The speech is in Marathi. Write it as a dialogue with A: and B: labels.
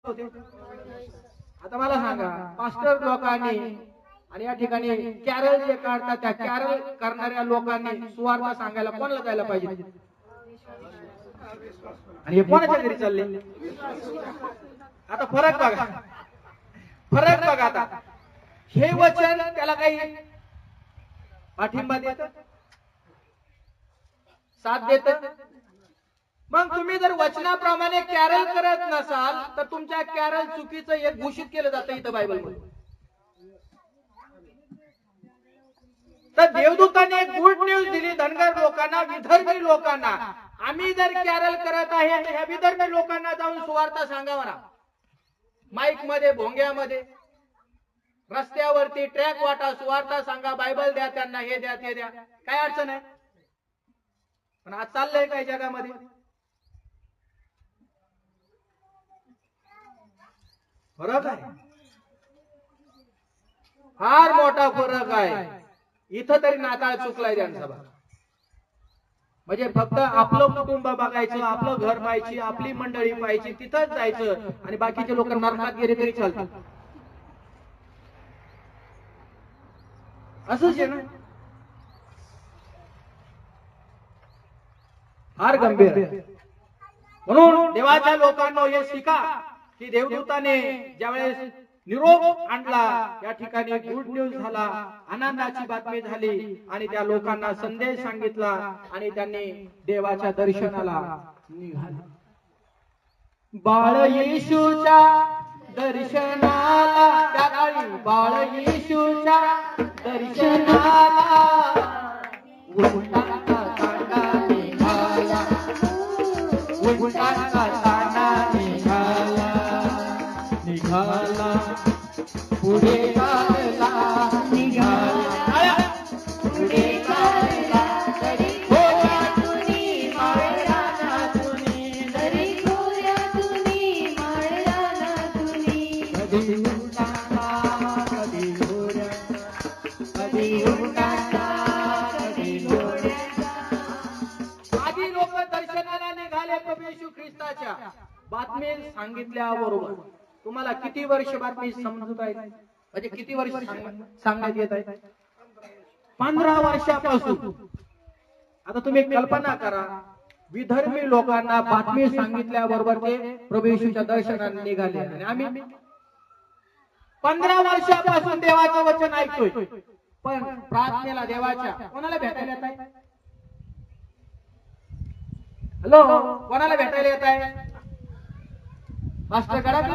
A: होते? आता मला सांगा, पास्टर लोकांनी आणि या ठिकाणी कॅरल जे काढतात त्या कॅरल करणाऱ्या लोकांनी सुवार्थ सांगायला कोणाला जायला पाहिजे? आणि हे कोणाच्या घरी चालले? आता फरक बघा, फरक बघा. आता हे वचन त्याला काही पाठिंबा देत, साथ देत. मग तुम्ही जर वचनाप्रमाणे कॅरल करत नसाल तर तुमच्या कॅरल चुकीचं एक घोषित केलं जातं इथं बायबलमध्ये. तर देवदूताने एक गुड न्यूज दिली धनगर लोकांना, विदर्भी लोकांना. आम्ही जर कॅरल करत आहे तर ह्या विदर्भी लोकांना जाऊन सुवार्थ सांगावा ना, माईक मध्ये, भोंग्यामध्ये, रस्त्यावरती ट्रॅक वाटा, सुवार्थ सांगा, बायबल द्या त्यांना, हे द्या ते द्या, काय अडचण आहे? पण आज चाललंय काय जगामध्ये? फरक आहे, फार मोठा फरक आहे. इथं तरी नाताळ चुकलाय त्यांचा. म्हणजे फक्त आपलं कुटुंब बघायचं, आपलं घर पाहायची, आपली मंडळी पाहायची, तिथंच जायचं आणि बाकीचे लोक नरकात गेले तरी चालतात. असंच आहे ना, फार गंभीर. म्हणून देवाच्या लोकांना हे शिका की देवदूताने ज्यावेळेस निरोप आणला, या ठिकाणी गुड न्यूज झाला, आनंदाची बातमी झाली आणि त्या लोकांना संदेश सांगितला आणि त्यांनी देवाच्या दर्शनाला निघाले. बाळ येशूच्या दर्शनाला, त्या काळी बाळ येशूच्या दर्शनाला उंटाचा तांडा निघाला, उंटाचा तांडा निघाला, निघाला पुढे चालला, निघाला पुढे चालला. तरी खोऱ्यातुनी माळरानातुनी, तरी खोऱ्यातुनी माळरानातुनी, कधी उंटाचा, कधी घोड्याचा, कधी उंटाचा, कधी घोड्याचा. आधी लोक दर्शनाला निघाले प्रभू येशू ख्रिस्ताच्या. बातमी सांगितल्याबरोबर तुम्हाला किती वर्ष बातमी समजत आहे? म्हणजे किती वर्ष सांगण्यात येत आहे? 15 वर्षापासून. आता तुम्ही कल्पना करा, विदर्भी लोकांना बातमी सांगितल्याबरोबर ते प्रभू येशूच्या दर्शनाला निघाले आणि आम्ही 15 वर्षापासून देवाचं वचन ऐकतोय, पण प्रार्थनेला देवाच्या कोणाला भेटायला येत आहे? हॅलो, कोणाला भेटायला येत आहे? मास्टर करा.